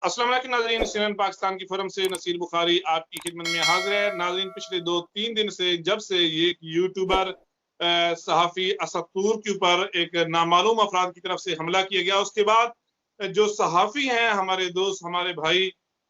अस्सलाम वालेकुम नाज़रीन, CNN पाकिस्तान की फोरम से नसीर बुखारी आपकी खिदमत में हाजिर है। नाज़रीन, पिछले 2-3 दिन से जब से ये यूट्यूबर सहाफ़ी असद तूर के ऊपर एक नामालूम अफराद की तरफ से हमला किया गया, उसके बाद जो सहाफ़ी हैं, हमारे दोस्त, हमारे भाई,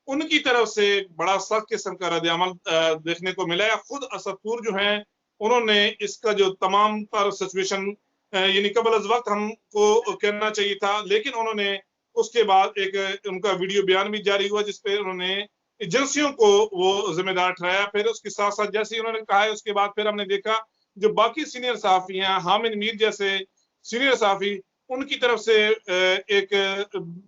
उनकी तरफ से बड़ा सख्त किस्म का रद्द-ए-अमल देखने को मिला है। खुद असद तूर जो हैं, उन्होंने इसका जो तमाम तर सिचुएशन यानी कबल अज़ वक़्त हमको कहना चाहिए था, लेकिन उन्होंने उसके बाद एक उनका वीडियो बयान भी जारी हुआ जिसपे उन्होंने एजेंसियों को वो जिम्मेदार ठहराया। फिर उसके साथ साथ जैसे ही उन्होंने कहा है, उसके बाद फिर हमने देखा जो बाकी सीनियर सहाफ़ी हैं, हामिद मीर जैसे सीनियर सहाफ़ी, उनकी तरफ से एक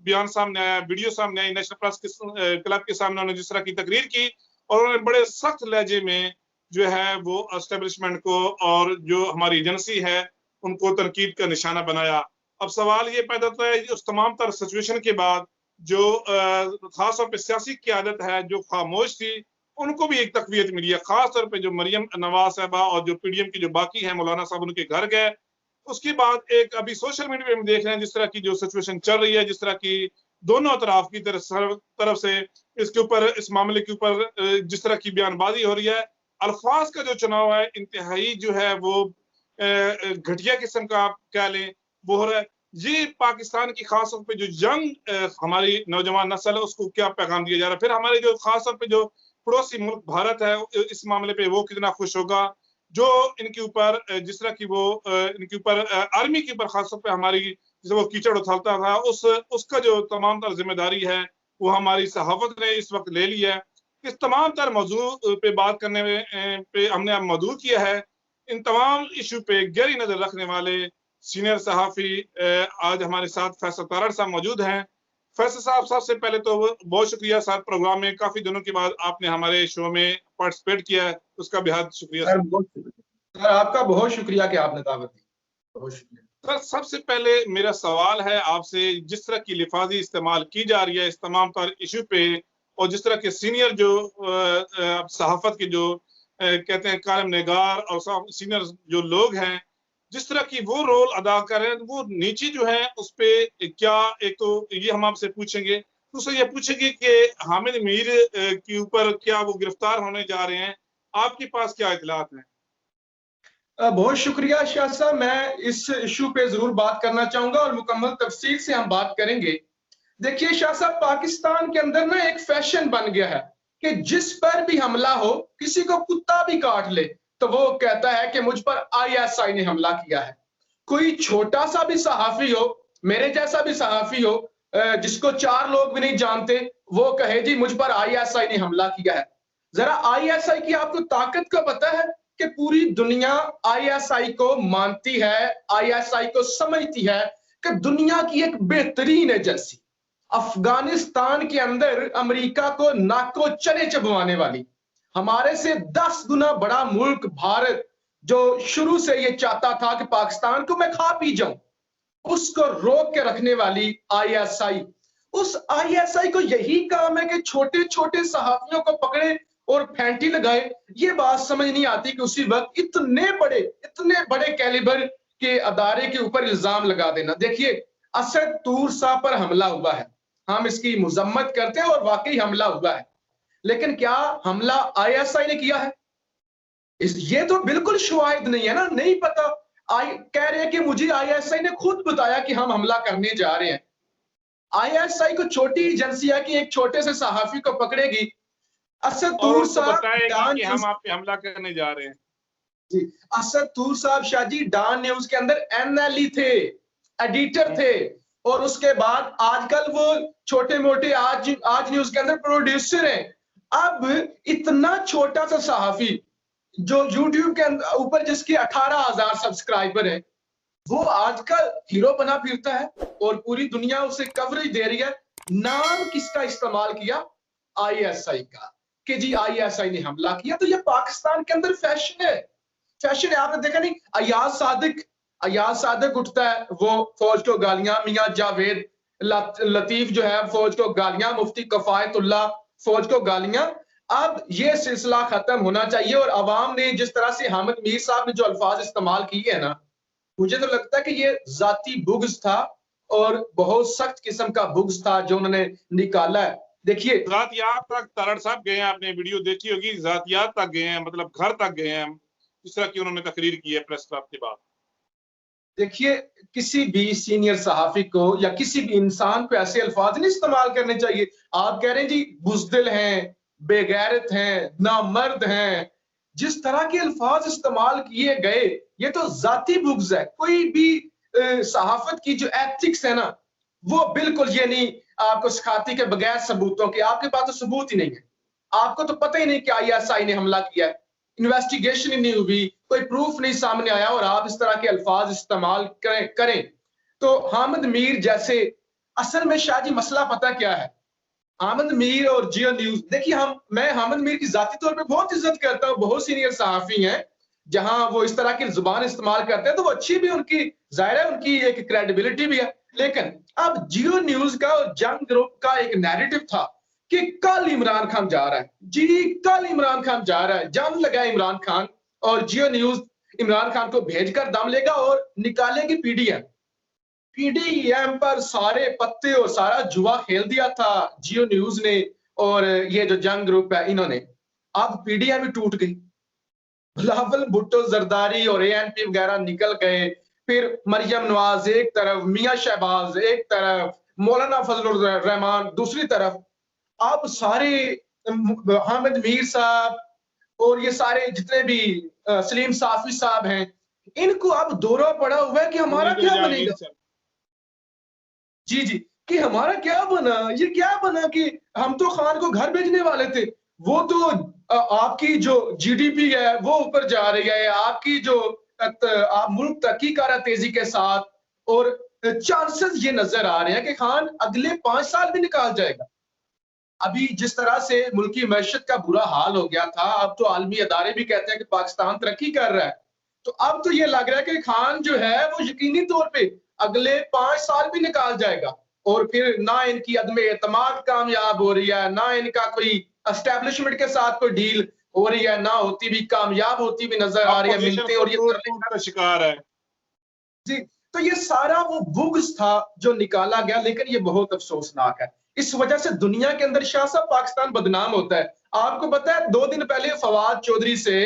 बयान सामने आया, वीडियो सामने आई, नेशनल प्रेस क्लब के सामने उन्होंने जिस तरह की तकरीर की और उन्होंने बड़े सख्त लहजे में जो है वो एस्टेब्लिशमेंट को और जो हमारी एजेंसी है उनको तनकीद का निशाना बनाया। अब सवाल ये पैदा होता है उस तमाम तर सिचुएशन के बाद जो खास तौर पे सियासी क़यादत है जो खामोश थी, उनको भी एक तक़वियत मिली है। खास तौर पे जो मरियम नवाज़ साहिबा और जो पीडीएम के जो बाकी हैं, मौलाना साहब उनके घर गए। उसके बाद एक अभी सोशल मीडिया पे हम देख रहे हैं जिस तरह की जो सिचुएशन चल रही है, जिस तरह की दोनों अतराफ की तरफ से इसके ऊपर, इस मामले के ऊपर जिस तरह की बयानबाजी हो रही है, अल्फाज का जो चुनाव है इंतहाई जो है वो घटिया किस्म का आप कह लें वो हो रहा है। ये पाकिस्तान की खास तौर पे जो यंग हमारी नौजवान नस्ल है उसको क्या पैगाम दिया जा रहा है। फिर हमारे जो खास तौर पे जो पड़ोसी मुल्क भारत है इस मामले पे वो कितना खुश होगा जो इनके ऊपर जिस तरह की वो इनके ऊपर आर्मी के ऊपर खास तौर पे हमारी जैसे वो कीचड़ उछालता था उसका जो तमाम तर जिम्मेदारी है वो हमारी सहाफत ने इस वक्त ले ली है। इस तमाम तर मौजू पे बात करने में पे हमने अब मौजू किया है। इन तमाम इशू पे गहरी नजर रखने वाले सीनियर सहाफ़ी आज हमारे साथ फैसल तारड़ साहब मौजूद हैं। फैसल साहब, सबसे पहले तो बहुत शुक्रिया, साथ प्रोग्राम में काफी दिनों के बाद आपने हमारे शो में पार्टिसिपेट किया है, उसका बेहद शुक्रिया सर। आपका बहुत शुक्रिया कि आपने दावत दी, बहुत शुक्रिया सर। सबसे पहले मेरा सवाल है आपसे, जिस तरह की लिफाजी इस्तेमाल की जा रही है इस तमाम पर इशू पे और जिस तरह के सीनियर जो सहाफत के जो कहते हैं कायम निगार और सीनियर जो लोग हैं, जिस तरह की वो रोल अदा कर रहे हैं, वो नीचे जो है उस पे क्या, एक तो ये हम आपसे पूछेंगे, दूसरा ये पूछेंगे कि हामिद मीर के ऊपर क्या वो गिरफ्तार होने जा रहे हैं, आपके पास क्या इतलात हैं? बहुत शुक्रिया शाह साहब। मैं इस इशू पे जरूर बात करना चाहूंगा और मुकम्मल तफसील से हम बात करेंगे। देखिए शाह साहब, पाकिस्तान के अंदर ना एक फैशन बन गया है कि जिस पर भी हमला हो, किसी को कुत्ता भी काट ले तो वो कहता है कि मुझ पर आईएसआई ने हमला किया है। कोई छोटा सा भी सहाफी हो, मेरे जैसा भी सहाफी हो, जिसको 4 लोग भी नहीं जानते, वो कहे जी मुझ पर आईएसआई ने हमला किया है। जरा आईएसआई की आपको ताकत का पता है कि पूरी दुनिया आईएसआई को मानती है, आईएसआई को समझती है कि दुनिया की एक बेहतरीन एजेंसी, अफगानिस्तान के अंदर अमेरिका को नाको चने चबवाने वाली, हमारे से 10 गुना बड़ा मुल्क भारत, जो शुरू से ये चाहता था कि पाकिस्तान को मैं खा पी जाऊं, उसको रोक के रखने वाली आईएसआई। उस आईएसआई को यही काम है कि छोटे छोटे सहाफियों को पकड़े और फैंटी लगाए। ये बात समझ नहीं आती कि उसी वक्त इतने बड़े कैलिबर के अदारे के ऊपर इल्जाम लगा देना। देखिए, असद तूर साहब पर हमला हुआ है, हम इसकी मुजम्मत करते हैं और वाकई हमला हुआ है, लेकिन क्या हमला आईएसआई ने किया है? ये तो बिल्कुल शुआहिद नहीं है ना, नहीं पता। कह रहे हैं कि मुझे आईएसआई ने खुद बताया कि हम हमला करने जा रहे हैं। आईएसआई को छोटी एजेंसी है कि एक छोटे से सहाफी को पकड़ेगी। असद तूर साहब कि हम आप पे हमला करने जा रहे हैं जी। असद तूर साहब शाह जी डान न्यूज के अंदर एनएलई थे, एडिटर थे, और उसके बाद आजकल वो छोटे मोटे आज न्यूज के अंदर प्रोड्यूसर हैं। अब इतना छोटा सा सहाफी जो यूट्यूब के ऊपर जिसकी 18,000 सब्सक्राइबर है, वो आजकल हीरो बना फिरता है और पूरी दुनिया उसे कवरेज दे रही है। नाम किसका इस्तेमाल किया? आईएसआई का, कि जी आईएसआई ने हमला किया। तो ये पाकिस्तान के अंदर फैशन है, फैशन है। आपने देखा नहीं, अयाज सादिक उठता है, वो फौज को गालियां, मियां जावेद लतीफ जो है फौज को गालियां, मुफ्ती कफायतुल्लाह फौज को गालियां। अब ये सिलसिला खत्म होना चाहिए और अवाम ने जिस तरह से हामिद मीर साहब ने जो अल्फाज इस्तेमाल किए हैं ना, मुझे तो लगता है कि ये जाती बुग़्ज़ था और बहुत सख्त किस्म का बुग़्ज़ था जो उन्होंने निकाला है। देखिए ज़ातियात तक तारड़ साहब गए हैं, आपने वीडियो देखी होगी, ज़ातियात तक गए हैं, मतलब घर तक गए हैं, जिस तरह की उन्होंने तकरीर की है प्रेस क्लब के बाद। देखिए, किसी भी सीनियर सहाफ़ी को या किसी भी इंसान को ऐसे अल्फाज नहीं इस्तेमाल करने चाहिए। आप कह रहे हैं जी बुज़दिल हैं, बेगैरत हैं, नामर्द हैं। जिस तरह के अल्फाज इस्तेमाल किए गए, ये तो ज़ाती बुग़्ज़ है। कोई भी सहाफ़त की जो एथिक्स है ना, वो बिल्कुल ये नहीं आपको सिखाती कि बगैर सबूतों के, आपके पास तो सबूत ही नहीं है। आपको तो पता ही नहीं कि आईएसआई ने हमला किया है। इन्वेस्टिगेशन ही नहीं हुई, कोई प्रूफ नहीं सामने आया और आप इस तरह के अल्फाज इस्तेमाल करें। तो हामिद मीर जैसे असल में शायद ये मसला पता क्या है? हामिद मीर और जियो न्यूज़ देखिए मैं हामिद मीर की ज़ाती तौर पे बहुत इज़्ज़त करता हूँ, बहुत सीनियर सहाफ़ी हैं, जहाँ वो इस तरह की ज़ुबान इस्तेमाल करते हैं तो वो अच्छी भी उनकी ज़ाहिर है उनकी एक क्रेडिबिलिटी भी है। लेकिन अब जियो न्यूज़ का और जंग ग्रुप का एक नैरेटिव था कि कल इमरान खान जा रहा है। जी, कल इमरान खान जा रहा है। जंग लगा इमरान खान और जियो न्यूज़ इमरान खान को भेजकर दम लेगा और निकालेगी पीडीएम। पीडीएम पर सारे पत्ते और सारा जुआ खेल दिया था जियो न्यूज़ ने और ये जो जंग ग्रुप है इन्होंने। अब पीडीएम ही टूट गई। बिलावल भुट्टो जरदारी और एएनपी वगैरह निकल गए। फिर मरियम नवाज एक तरफ, मियां शहबाज एक तरफ, मौलाना फजलुर रहमान दूसरी तरफ। अब सारे हामिद मीर साहब और ये सारे जितने भी सलीम साफी साहब हैं, इनको अब दौरा पड़ा हुआ है कि हमारा उम्मीद है क्या जहांगीर बनेगा। साहब। जी, जी, कि हमारा क्या बना? ये क्या बना कि हम तो खान को घर भेजने वाले थे। वो तो आपकी जो जीडीपी है वो ऊपर जा रही है, आपकी जो आप मुल्क तरक्की कर रहा है तेजी के साथ और चांसेस ये नजर आ रहे हैं कि खान अगले 5 साल भी निकाल जाएगा। अभी जिस तरह से मुल्की मैशत का बुरा हाल हो गया था, अब तो आलमी अदारे भी कहते हैं कि पाकिस्तान तरक्की कर रहा है। तो अब तो ये लग रहा है कि खान जो है वो यकीनी तौर पे अगले 5 साल भी निकाल जाएगा और फिर ना इनकी अदम एतमाद कामयाब हो रही है, ना इनका कोई एस्टेब्लिशमेंट के साथ कोई डील हो रही है, ना होती भी कामयाब होती भी नजर आ रही है, अपोजिशन मिलते और खुद ये टूट-टूट का शिकार है। जी, तो ये सारा वो बुग़्ज़ था जो निकाला गया, लेकिन ये बहुत अफ़सोसनाक है। इस वजह से दुनिया के अंदर शाह साहब पाकिस्तान बदनाम होता है। आपको पता है 2 दिन पहले फवाद चौधरी से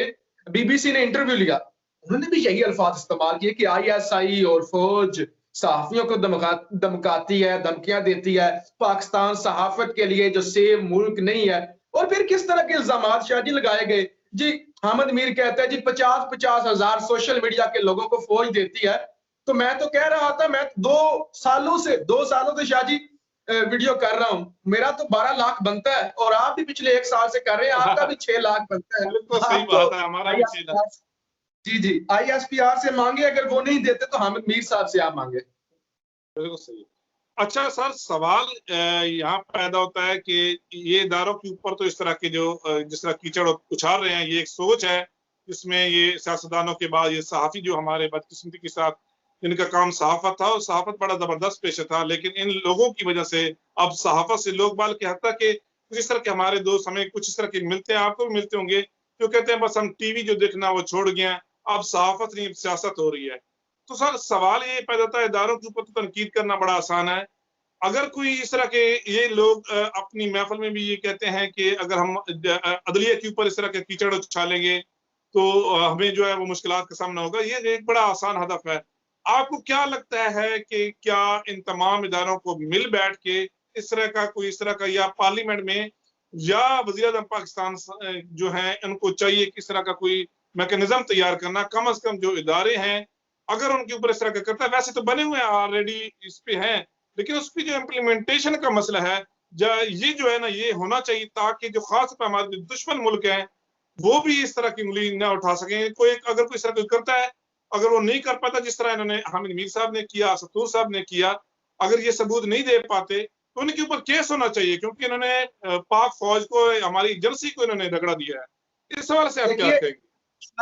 बीबीसी ने इंटरव्यू लिया। उन्होंने भी यही अल्फाज इस्तेमाल किए कि आईएसआई और फौज सहाफ़ियों को धमकाती है, धमकियाँ देती है, पाकिस्तान सहाफ़त के लिए जो सेफ मुल्क नहीं है। और फिर किस तरह के इल्ज़ामात शाह जी लगाए गए। जी, हामिद मीर कहता है जी 50-50 हज़ार सोशल मीडिया के लोगों को फौज देती है। तो मैं तो कह रहा था मैं 2 सालों से शाह जी वीडियो कर रहा हूँ। मेरा तो 12 लाख बनता है और आप भी पिछले 1 साल से कर रहे हैं, आपका भी 6 लाख बनता है। बिल्कुल सही आप तो बात है, हमारा भी चेला। आईएसपीआर जी, जी, आईएसपीआर से माँगे, अगर वो नहीं देते तो हामिद मीर साहब से आप माँगे। बिल्कुल सही। अच्छा सर, सवाल यहाँ पैदा होता है कि ये इदारों के ऊपर तो इस तरह के जो जिस तरह कीचड़ उछाल रहे हैं, ये एक सोच है जिसमें ये सियासतदानों के बाद ये सहाफ़ी जो हमारे बदकिस्मती के साथ इनका काम सहाफ़त था और सहाफ़त बड़ा ज़बरदस्त पेशा था, लेकिन इन लोगों की वजह से अब सहाफ़त से लोग बाल के हद तक के कुछ इस तरह के हमारे दोस्त हमें कुछ इस तरह के मिलते हैं, आपको भी मिलते होंगे, जो कहते हैं बस हम टीवी जो देखना वो छोड़ गए हैं, अब सहाफ़त नहीं, अब सियासत हो रही है। तो सर सवाल ये पैदा होता है, इदारों के ऊपर तो तनकीद करना बड़ा आसान है। अगर कोई इस तरह के ये लोग अपनी महफ़िल में भी ये कहते हैं कि अगर हम अदलिया के ऊपर इस तरह के कीचड़ उछालेंगे, तो हमें जो है वो मुश्किलात का सामना होगा। ये एक बड़ा आसान हदफ है। आपको क्या लगता है कि क्या इन तमाम इदारों को मिल बैठ के इस तरह का कोई इस तरह का या पार्लियामेंट में या वज़ीर-ए-आज़म पाकिस्तान जो हैं, उनको चाहिए कि इस तरह का कोई मैकेनिज़्म तैयार करना, कम से कम जो इदारे हैं, अगर उनके ऊपर इस तरह का करता है, वैसे तो बने हुए हैं ऑलरेडी इस पे हैं, लेकिन उसकी जो इम्प्लीमेंटेशन का मसला है, ये जो है ना, ये होना चाहिए ताकि जो खास तौर पे हमारे दुश्मन मुल्क हैं, वो भी इस तरह की उंगली ना उठा सकें। अगर कोई इस तरह कोई करता है, अगर वो नहीं कर पाता जिस तरह इन्होंने हामिद मीर साहब ने किया, सत्तूर साहब ने किया, अगर ये सबूत नहीं दे पाते, तो उनके ऊपर केस होना चाहिए क्योंकि इन्होंने पाक फौज को, हमारी एजेंसी को इन्होंने रगड़ा दिया है। इस सवाल से आप क्या देखिए कहेंगे?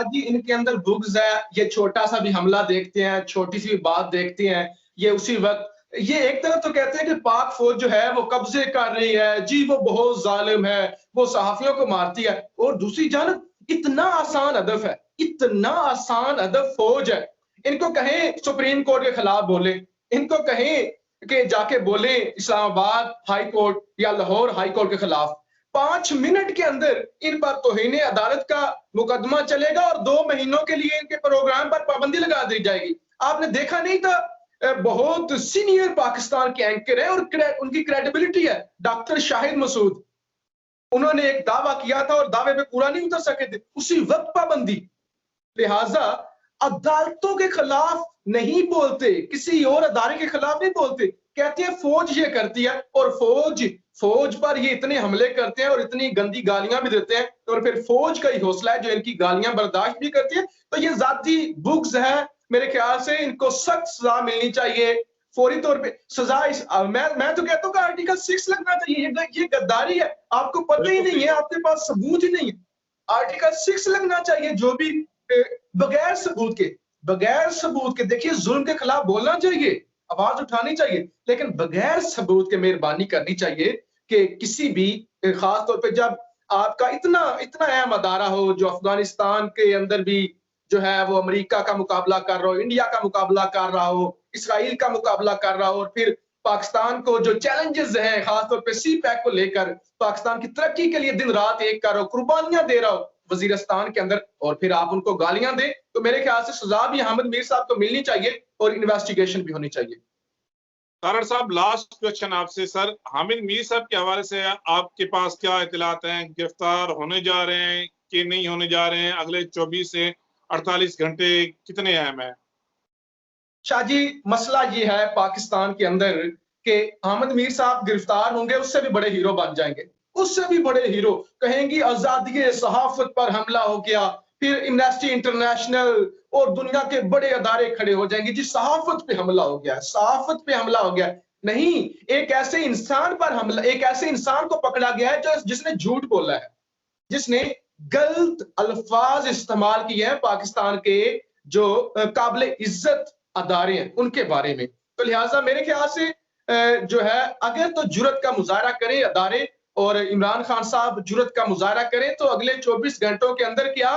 जी, इनके अंदर बुग़्ज़ है, ये छोटा-सा भी हमला देखते हैं, छोटी-सी भी बात देखते हैं, ये उसी वक़्त ये एक तरफ तो कहते हैं कि पाक फ़ौज जो है वो कब्ज़े कर रही है, जी वो बहुत ज़ालिम है, वो सहाफ़ियों को मारती है और दूसरी जानब इतना आसान हदफ है, इतना आसान हदफ फ़ौज है। इनको कहें सुप्रीम कोर्ट के खिलाफ बोलें, इनको कहें के जाके बोले इस्लामाबाद हाई कोर्ट या लाहौर हाई कोर्ट के खिलाफ, 5 मिनट के अंदर इन पर तौहीन अदालत का मुकदमा चलेगा और 2 महीनों के लिए इनके प्रोग्राम पर पाबंदी लगा दी जाएगी। आपने देखा नहीं था, बहुत सीनियर पाकिस्तान के एंकर है और उनकी क्रेडिबिलिटी है, डॉक्टर शाहिद मसूद, उन्होंने एक दावा किया था और दावे पे पूरा नहीं उतर सके थे, उसी वक्त पाबंदी। लिहाजा अदालतों के खिलाफ नहीं बोलते, किसी और अदारे के खिलाफ नहीं बोलते, कहते हैं फौज ये करती है, और फौज पर ये इतने हमले करते हैं और इतनी गंदी गालियां भी देते हैं, और फिर फौज का ही हौसला है जो इनकी गालियां बर्दाश्त भी करती है। तो ये जाती बुग्ज है, मेरे ख्याल से इनको सख्त सजा मिलनी चाहिए, फौरी तौर पे सजा। मैं तो कहता हूँ कि आर्टिकल 6 लगना चाहिए, ये गद्दारी है, आपको पता ही नहीं है, आपके पास सबूत ही नहीं है, आर्टिकल 6 लगना चाहिए। जो भी बगैर सबूत के देखिए, जुल्म के खिलाफ बोलना चाहिए, आवाज उठानी चाहिए, लेकिन बगैर सबूत के मेहरबानी करनी चाहिए कि किसी भी, खास तौर पे जब आपका इतना इतना अहम अदारा हो जो अफगानिस्तान के अंदर भी जो है वो अमेरिका का मुकाबला कर रहा हो, इंडिया का मुकाबला कर रहा हो, इसराइल का मुकाबला कर रहा हो, और फिर पाकिस्तान को जो चैलेंजेस हैं खासतौर पे सी पैक को लेकर पाकिस्तान की तरक्की के लिए दिन रात एक कर रहा हो, कुर्बानियां दे रहा हो वजीरिस्तान के अंदर, और फिर आप उनको गालियां दे, तो मेरे ख्याल से सजा भी अहमद मीर साहब को मिलनी चाहिए और इन्वेस्टिगेशन भी होनी चाहिए। तारड़ साहब, लास्ट क्वेश्चन आपसे सर, हामिद मीर साहब के हवाले से आपके पास क्या इतलात हैं? गिरफ्तार होने जा रहे हैं कि नहीं होने जा रहे हैं? अगले 24 से 48 घंटे कितने अहम है? शाहजी, मसला ये है पाकिस्तान के अंदर कि अहमद मीर साहब गिरफ्तार होंगे, उससे भी बड़े हीरो बन जाएंगे, उससे भी बड़े हीरो कहेंगी आजादी सहाफत पर हमला हो गया, फिर एमनेस्टी इंटरनेशनल और दुनिया के बड़े अदारे खड़े हो जाएंगे, जी सहाफत पे हमला हो गया, सहाफत पे हमला हो गया। नहीं, एक ऐसे इंसान पर हमला, एक ऐसे इंसान को पकड़ा गया है जो जिसने झूठ बोला है, जिसने गलत अल्फाज इस्तेमाल किए हैं पाकिस्तान के जो काबिल इज्जत अदारे हैं उनके बारे में। तो लिहाजा मेरे ख्याल से जो है, अगर तो जुर्रत का मुजाहरा करें अदारे और इमरान खान साहब जुर्रत का मुजाहरा करें, तो अगले 24 घंटों के अंदर क्या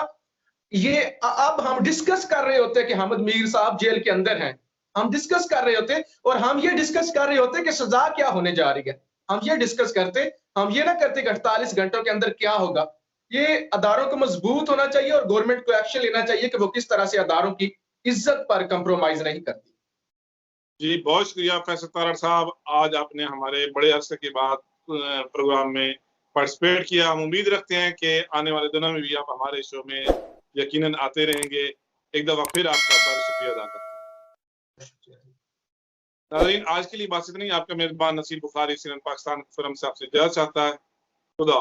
ये अब हम डिस्कस कर रहे होते कि अहमद मीर साहब जेल के अंदर हैं, हम डिस्कस कर रहे होते, और हम ये डिस्कस कर रहे होते कि सजा क्या होने जा रही है, हम ये डिस्कस करते, हम ये ना करते कि 48 घंटों के अंदर क्या होगा। ये अदारों को मजबूत होना चाहिए और गवर्नमेंट को एक्शन लेना चाहिए कि वो किस तरह से अदारों की इज्जत पर कंप्रोमाइज नहीं करती। जी, बहुत शुक्रिया फैसल तारड़ साहब, आज आपने हमारे बड़े अरसे के बाद प्रोग्राम में पार्टिसिपेट किया। हम उम्मीद रखते हैं कि आने वाले दिनों में भी आप हमारे शो में यकीनन आते रहेंगे। एक दफा फिर आपका शुक्रिया अदा करते हैं। नाज़रीन, आज के लिए बस इतना ही। आपका मेजबान नसीर बुखारी सीनन पाकिस्तान फोरम से आपसे इजाज़त चाहता है। खुदा।